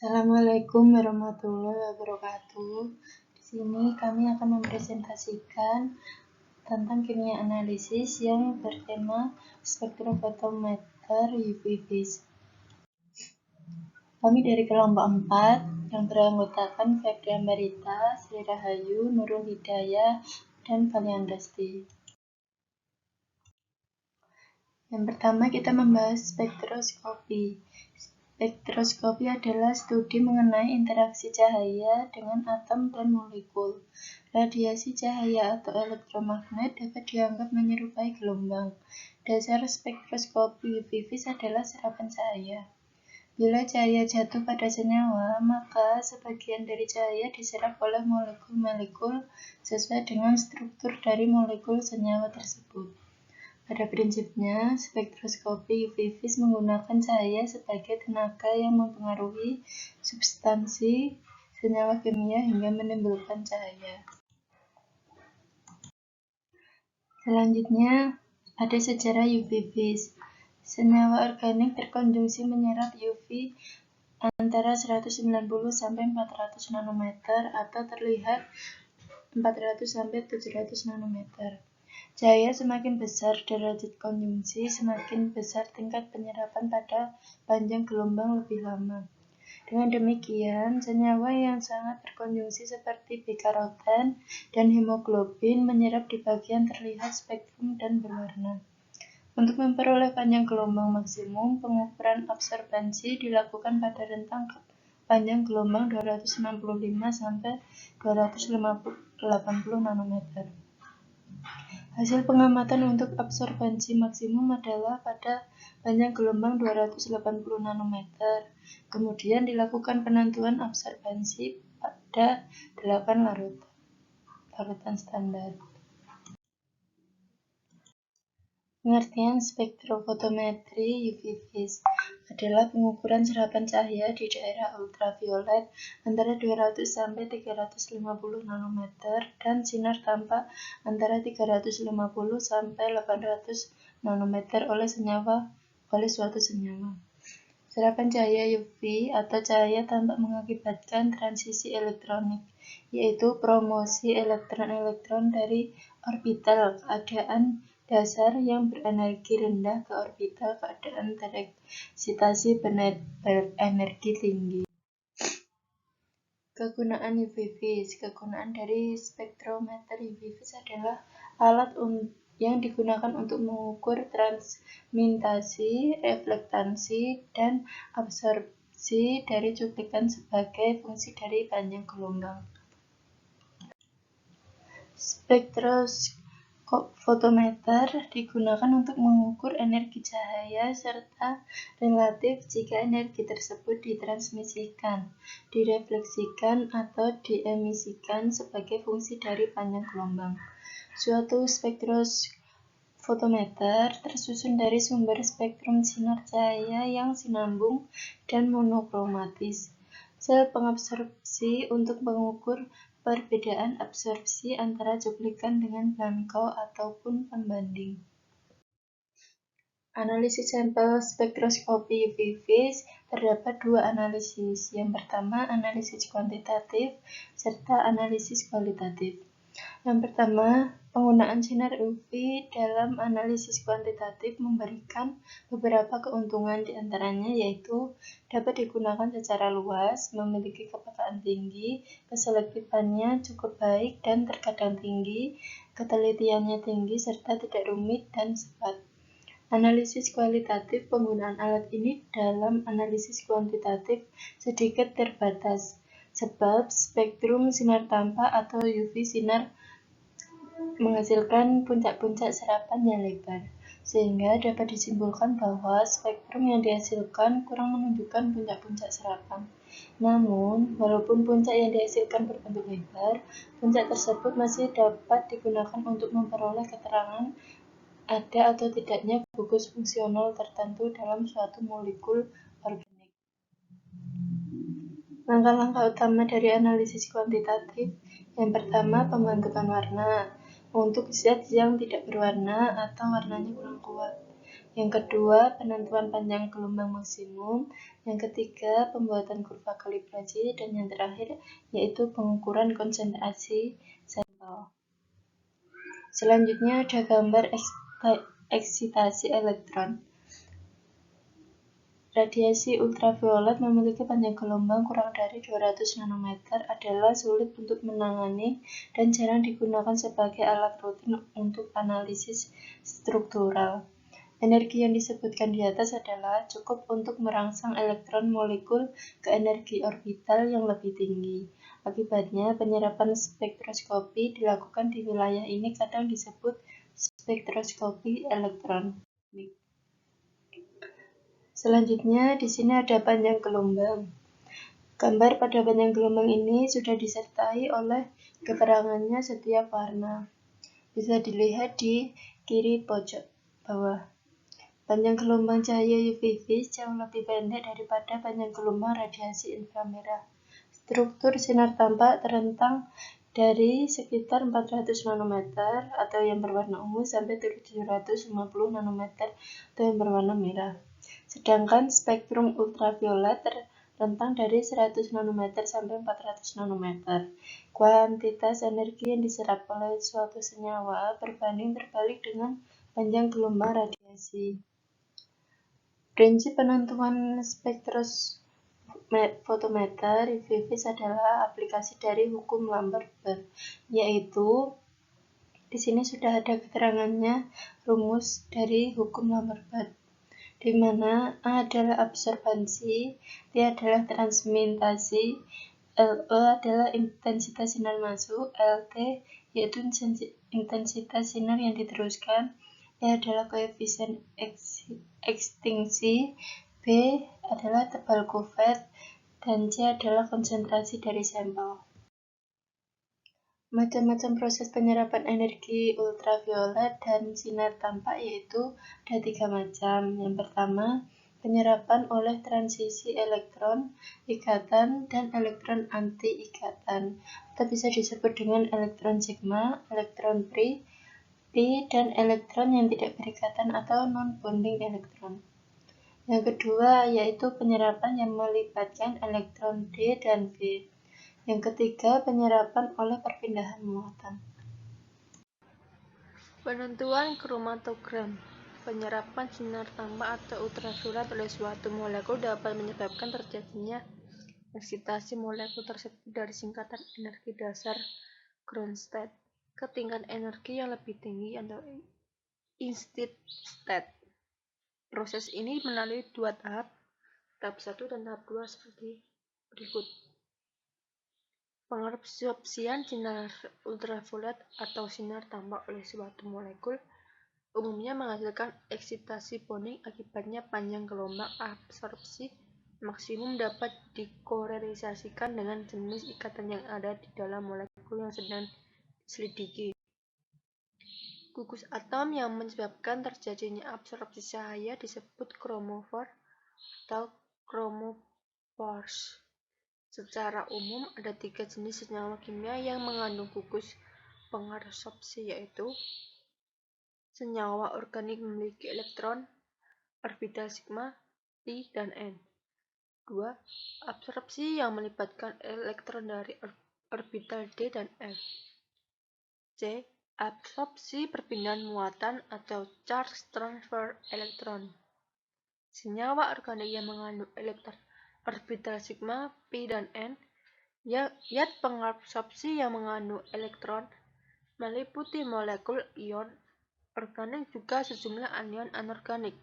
Assalamualaikum warahmatullahi wabarakatuh. Di sini kami akan mempresentasikan tentang kimia analisis yang bertema spektrofotometer UV phase. Kami dari kelompok 4 yang beranggotakan Febri Ambarita, Sri Rahayu, Nurul Hidayah, dan Valiandasti. Yang pertama kita membahas spektroskopi. Spektroskopi adalah studi mengenai interaksi cahaya dengan atom dan molekul. Radiasi cahaya atau elektromagnet dapat dianggap menyerupai gelombang. Dasar spektroskopi UV phase adalah serapan cahaya. Bila cahaya jatuh pada senyawa, maka sebagian dari cahaya diserap oleh molekul-molekul sesuai dengan struktur dari molekul senyawa tersebut. Pada prinsipnya, spektroskopi UV phase menggunakan cahaya sebagai tenaga yang mempengaruhi substansi senyawa kimia hingga menimbulkan cahaya. Selanjutnya, ada sejarah UV phase. Senyawa organik terkonjungsi menyerap UV antara 190 sampai 400 nanometer atau terlihat 400 sampai 700 nanometer. Cahaya semakin besar derajat konjungsi, semakin besar tingkat penyerapan pada panjang gelombang lebih lama. Dengan demikian, senyawa yang sangat berkonjungsi seperti beta-karoten dan hemoglobin menyerap di bagian terlihat spektrum dan berwarna. Untuk memperoleh panjang gelombang maksimum, pengukuran absorbansi dilakukan pada rentang panjang gelombang 265 sampai 280 nanometer. Hasil pengamatan untuk absorbansi maksimum adalah pada panjang gelombang 280 nanometer. Kemudian dilakukan penentuan absorbansi pada 8 larutan standar. Pengertian spektrofotometri UV phase adalah pengukuran serapan cahaya di daerah ultraviolet antara 200 sampai 350 nanometer dan sinar tampak antara 350 sampai 800 nanometer oleh suatu senyawa. Serapan cahaya UV atau cahaya tampak mengakibatkan transisi elektronik, yaitu promosi elektron-elektron dari orbital keadaan dasar yang berenergi rendah ke orbital keadaan tereksitasi berenergi tinggi. Kegunaan UV phase. Kegunaan dari spektrometer UV phase adalah alat yang digunakan untuk mengukur transmitasi, reflektasi, dan absorpsi dari cuplikan sebagai fungsi dari panjang gelombang. Spektrofotometer digunakan untuk mengukur energi cahaya serta relatif jika energi tersebut ditransmisikan, direfleksikan, atau diemisikan sebagai fungsi dari panjang gelombang. Suatu spektrofotometer tersusun dari sumber spektrum sinar cahaya yang sinambung dan monokromatis. Sel pengabsorpsi untuk mengukur perbedaan absorpsi antara cuplikan dengan belangko ataupun pembanding. Analisis sampel spektroskopi UV phase terdapat dua analisis. Yang pertama, analisis kuantitatif serta analisis kualitatif. Yang pertama, penggunaan sinar UV dalam analisis kuantitatif memberikan beberapa keuntungan, diantaranya yaitu dapat digunakan secara luas, memiliki kepekaan tinggi, keselektifannya cukup baik dan terkadang tinggi, ketelitiannya tinggi, serta tidak rumit dan cepat. Analisis kualitatif. Penggunaan alat ini dalam analisis kuantitatif sedikit terbatas, sebab spektrum sinar tampak atau UV sinar menghasilkan puncak-puncak serapan yang lebar, sehingga dapat disimpulkan bahwa spektrum yang dihasilkan kurang menunjukkan puncak-puncak serapan. Namun, walaupun puncak yang dihasilkan berbentuk lebar, puncak tersebut masih dapat digunakan untuk memperoleh keterangan ada atau tidaknya gugus fungsional tertentu dalam suatu molekul organik. Langkah-langkah utama dari analisis kuantitatif. Yang pertama, pembentukan warna untuk zat yang tidak berwarna atau warnanya kurang kuat. Yang kedua, penentuan panjang gelombang maksimum. Yang ketiga, pembuatan kurva kalibrasi. Dan yang terakhir, yaitu pengukuran konsentrasi sampel. Selanjutnya ada gambar eksitasi elektron. Radiasi ultraviolet memiliki panjang gelombang kurang dari 200 nanometer, adalah sulit untuk menangani dan jarang digunakan sebagai alat rutin untuk analisis struktural. Energi yang disebutkan di atas adalah cukup untuk merangsang elektron molekul ke energi orbital yang lebih tinggi. Akibatnya, penyerapan spektroskopi dilakukan di wilayah ini kadang disebut spektroskopi elektronik. Selanjutnya, di sini ada panjang gelombang. Gambar pada panjang gelombang ini sudah disertai oleh keterangannya setiap warna. Bisa dilihat di kiri pojok bawah. Panjang gelombang cahaya UVB jauh lebih pendek daripada panjang gelombang radiasi inframerah. Struktur sinar tampak terentang dari sekitar 400 nanometer atau yang berwarna ungu sampai 750 nanometer atau yang berwarna merah. Sedangkan spektrum ultraviolet terentang dari 100 nanometer sampai 400 nanometer. Kuantitas energi yang diserap oleh suatu senyawa berbanding terbalik dengan panjang gelombang radiasi. Prinsip penentuan spektrofotometer UV adalah aplikasi dari hukum Lambert-Beer, yaitu di sini sudah ada keterangannya rumus dari hukum Lambert-Beer, di mana A adalah absorbansi, T adalah transmitasi, LE adalah intensitas sinar masuk, LT yaitu intensitas sinar yang diteruskan, E adalah koefisien ekstinksi, B adalah tebal kuvert, dan C adalah konsentrasi dari sampel. Macam-macam proses penyerapan energi ultraviolet dan sinar tampak yaitu ada 3 macam. Yang pertama, penyerapan oleh transisi elektron ikatan dan elektron anti-ikatan, atau bisa disebut dengan elektron sigma, elektron pi, dan elektron yang tidak berikatan atau non-bonding elektron. Yang kedua yaitu penyerapan yang melibatkan elektron D dan V. Yang ketiga, penyerapan oleh perpindahan muatan. Penentuan kromatogram. Penyerapan sinar tampak atau ultraviolet oleh suatu molekul dapat menyebabkan terjadinya eksitasi molekul tersebut dari singkatan energi dasar ground state ke tingkat energi yang lebih tinggi atau in-steady state. Proses ini melalui 2 tahap, tahap 1 dan tahap 2 seperti berikut. Pengabsorpsian sinar ultraviolet atau sinar tampak oleh suatu molekul umumnya menghasilkan eksitasi bonding. Akibatnya panjang gelombang absorpsi maksimum dapat dikorelasikan dengan jenis ikatan yang ada di dalam molekul yang sedang diselidiki. Gugus atom yang menyebabkan terjadinya absorpsi cahaya disebut kromofor atau chromopores. Secara umum ada 3 jenis senyawa kimia yang mengandung gugus pengabsorpsi, yaitu senyawa organik memiliki elektron orbital sigma, P, dan N. 2. Absorpsi yang melibatkan elektron dari orbital D dan F. C. Absorpsi perpindahan muatan atau charge transfer elektron. Senyawa organik yang mengandung elektron orbital sigma, P, dan N. Zat pengabsorpsi yang mengandung elektron meliputi molekul ion organik juga sejumlah anion anorganik.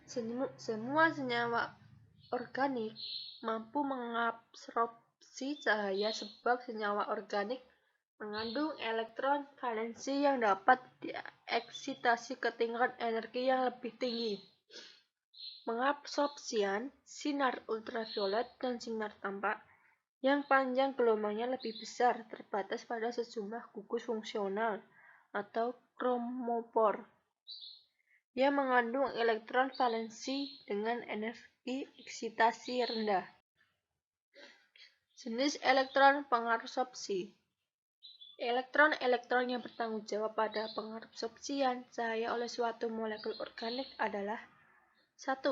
Semua senyawa organik mampu mengabsorpsi cahaya sebab senyawa organik mengandung elektron valensi yang dapat dieksitasi ke tingkat energi yang lebih tinggi. Pengabsorpsian sinar ultraviolet dan sinar tampak yang panjang gelombangnya lebih besar terbatas pada sejumlah gugus fungsional atau kromopor yang mengandung elektron valensi dengan energi eksitasi rendah. Jenis elektron pengabsorpsi. Elektron-elektron yang bertanggung jawab pada pengabsorpsian cahaya oleh suatu molekul organik adalah 1.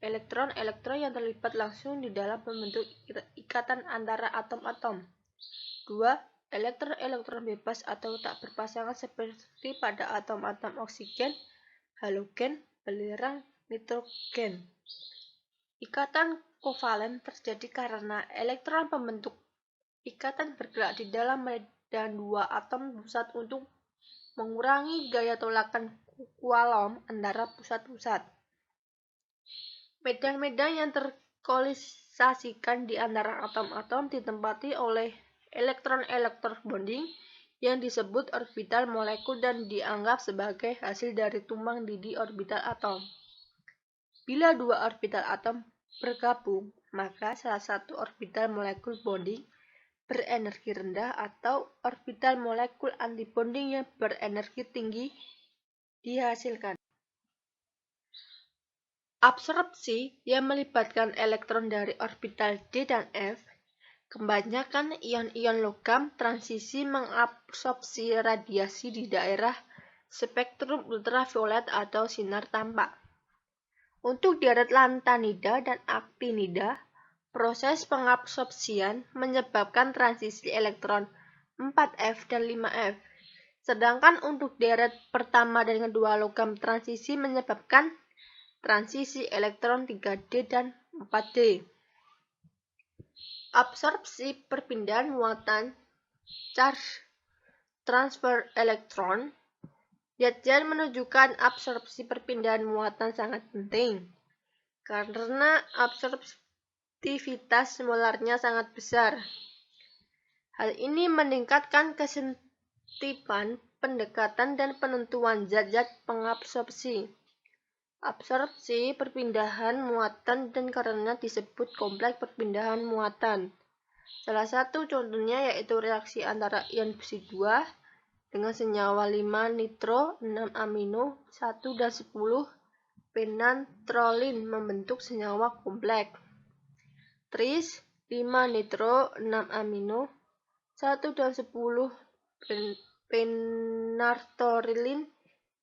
Elektron-elektron yang terlibat langsung di dalam membentuk ikatan antara atom-atom. 2. Elektron-elektron bebas atau tak berpasangan seperti pada atom-atom oksigen, halogen, belerang, nitrogen. Ikatan kovalen terjadi karena elektron pembentuk ikatan bergerak di dalam medan dua atom pusat untuk mengurangi gaya tolakan kualom antara pusat-pusat. Medan-medan yang terkolisasikan di antara atom-atom ditempati oleh elektron-elektron bonding yang disebut orbital molekul dan dianggap sebagai hasil dari tumpang tindih orbital atom. Bila dua orbital atom bergabung, maka salah satu orbital molekul bonding berenergi rendah atau orbital molekul antibonding yang berenergi tinggi dihasilkan. Absorpsi yang melibatkan elektron dari orbital D dan F, kebanyakan ion-ion logam transisi mengabsorpsi radiasi di daerah spektrum ultraviolet atau sinar tampak. Untuk deret lantanida dan aktinida, proses pengabsorpsian menyebabkan transisi elektron 4F dan 5F. Sedangkan untuk deret pertama dan kedua logam transisi menyebabkan transisi elektron 3D dan 4D. Absorpsi perpindahan muatan charge transfer elektron. Zat-zat menunjukkan absorpsi perpindahan muatan sangat penting karena absorptivitas molarnya sangat besar. Hal ini meningkatkan kesetipan pendekatan dan penentuan zat-zat pengabsorpsi. Absorpsi perpindahan muatan dan karena disebut kompleks perpindahan muatan. Salah satu contohnya yaitu reaksi antara ion besi 2 dengan senyawa 5 nitro, 6 amino, 1 dan 10 penantrolin membentuk senyawa kompleks. Tris 5 nitro, 6 amino, 1 dan 10 penartorilin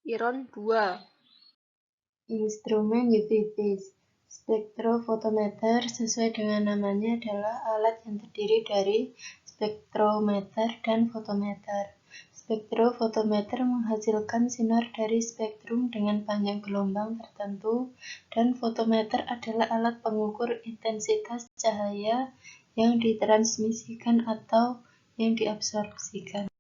iron 2. Instrumen UV Phase. Spektrofotometer sesuai dengan namanya adalah alat yang terdiri dari spektrometer dan fotometer. Spektrofotometer menghasilkan sinar dari spektrum dengan panjang gelombang tertentu, dan fotometer adalah alat pengukur intensitas cahaya yang ditransmisikan atau yang diabsorpsikan.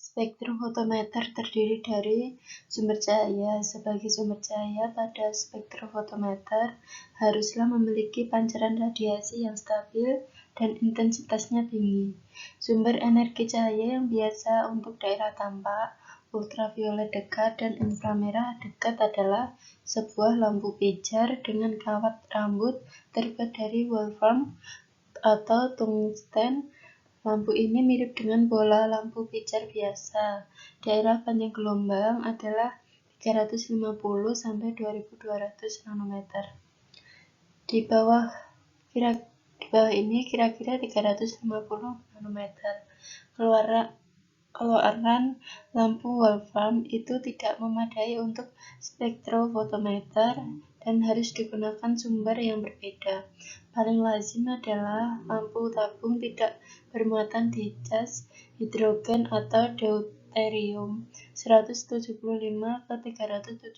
Spektrofotometer terdiri dari sumber cahaya. Sebagai sumber cahaya pada spektrofotometer haruslah memiliki pancaran radiasi yang stabil dan intensitasnya tinggi. Sumber energi cahaya yang biasa untuk daerah tampak, ultraviolet dekat, dan inframerah dekat adalah sebuah lampu pijar dengan kawat rambut terbuat dari wolfram atau tungsten. Lampu ini mirip dengan bola lampu pijar biasa. Daerah panjang gelombang adalah 350 sampai 2200 nanometer. Di bawah ini kira-kira 350 nanometer. Keluaran lampu wolfram itu tidak memadai untuk spektrofotometer dan harus digunakan sumber yang berbeda. Paling lazim adalah lampu tabung tidak bermuatan di cas hidrogen atau deuterium 175 ke 375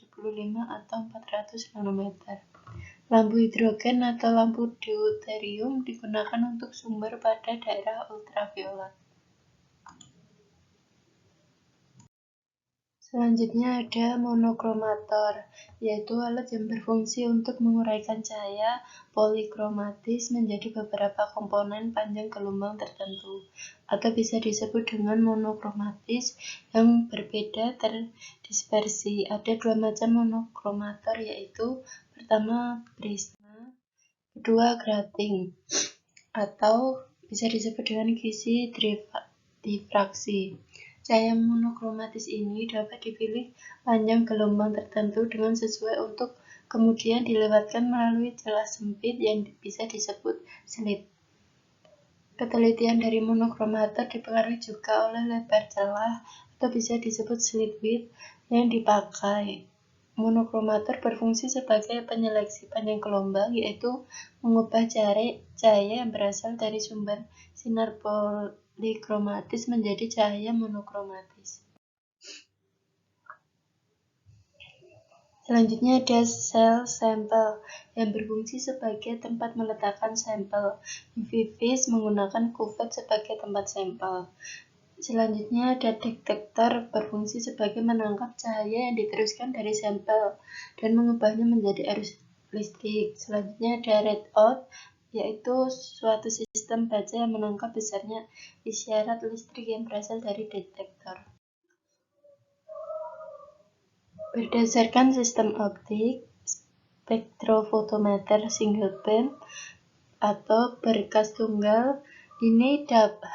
atau 400 nanometer. Lampu hidrogen atau lampu deuterium digunakan untuk sumber pada daerah ultraviolet. Selanjutnya ada monokromator, yaitu alat yang berfungsi untuk menguraikan cahaya polikromatis menjadi beberapa komponen panjang gelombang tertentu, atau bisa disebut dengan monokromatis yang berbeda terdispersi. Ada dua macam monokromator, yaitu pertama prisma, kedua grating, atau bisa disebut dengan gizi difraksi. Cahaya monokromatis ini dapat dipilih panjang gelombang tertentu dengan sesuai untuk kemudian dilewatkan melalui celah sempit yang bisa disebut slit. Ketelitian dari monokromator dipengaruhi juga oleh lebar celah atau bisa disebut slit width yang dipakai. Monokromator berfungsi sebagai penyeleksi panjang gelombang, yaitu mengubah cahaya yang berasal dari sumber sinar polikromatis menjadi cahaya monokromatis. Selanjutnya ada cell sample yang berfungsi sebagai tempat meletakkan sampel. UV-vis menggunakan kuvet sebagai tempat sampel. Selanjutnya ada detektor berfungsi sebagai menangkap cahaya yang diteruskan dari sampel dan mengubahnya menjadi arus listrik. Selanjutnya ada readout, yaitu suatu sistem baca yang menangkap besarnya isyarat listrik yang berasal dari detektor. Berdasarkan sistem optik, spektrofotometer single beam atau berkas tunggal ini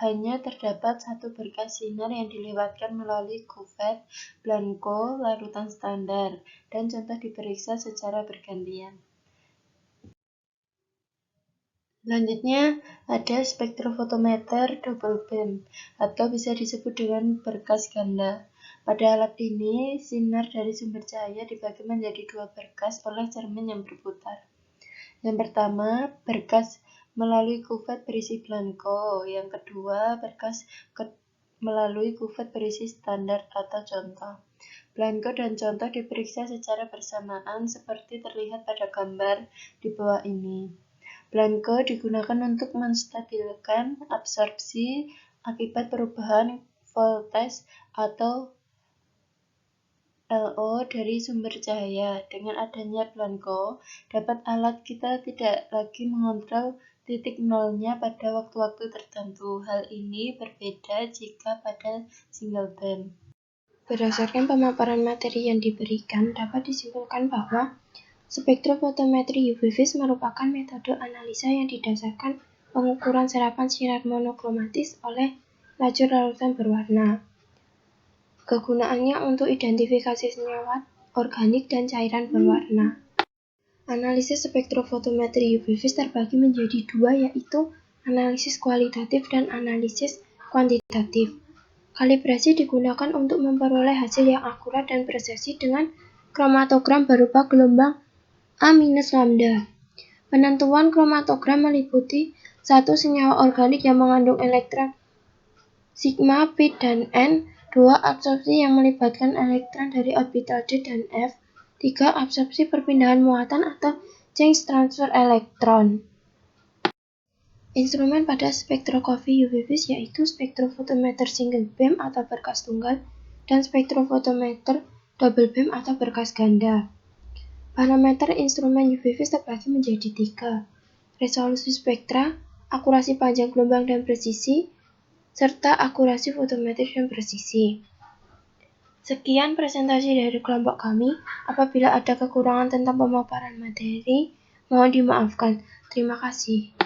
hanya terdapat satu berkas sinar yang dilewatkan melalui kuvet, blanko, larutan standar, dan contoh diperiksa secara bergantian. Selanjutnya ada spektrofotometer double beam atau bisa disebut dengan berkas ganda. Pada alat ini, sinar dari sumber cahaya dibagi menjadi dua berkas oleh cermin yang berputar. Yang pertama, berkas melalui kuvet berisi blanko. Yang kedua, berkas melalui kuvet berisi standar atau contoh. Blanko dan contoh diperiksa secara bersamaan seperti terlihat pada gambar di bawah ini. Blanko digunakan untuk menstabilkan absorpsi akibat perubahan voltage atau LO dari sumber cahaya. Dengan adanya blanko, dapat alat kita tidak lagi mengontrol titik nolnya pada waktu-waktu tertentu. Hal ini berbeda jika pada single beam. Berdasarkan pemaparan materi yang diberikan, dapat disimpulkan bahwa spektrofotometri UV-vis merupakan metode analisa yang didasarkan pengukuran serapan sinar monokromatis oleh lajur larutan berwarna. Kegunaannya untuk identifikasi senyawa organik dan cairan berwarna. Analisis spektrofotometri UV-vis terbagi menjadi dua, yaitu analisis kualitatif dan analisis kuantitatif. Kalibrasi digunakan untuk memperoleh hasil yang akurat dan presisi dengan kromatogram berupa gelombang A-lambda. Penentuan kromatogram meliputi satu senyawa organik yang mengandung elektron sigma, pi, dan n, 2 absorpsi yang melibatkan elektron dari orbital d dan f, 3 absorpsi perpindahan muatan atau change transfer elektron. Instrumen pada spektroskopi UV-vis yaitu spektrofotometer single beam atau berkas tunggal dan spektrofotometer double beam atau berkas ganda. Parameter instrumen UV-vis terbagi menjadi 3, resolusi spektra, akurasi panjang gelombang dan presisi, serta akurasi fotometrik dan presisi. Sekian presentasi dari kelompok kami. Apabila ada kekurangan tentang pemaparan materi, mohon dimaafkan. Terima kasih.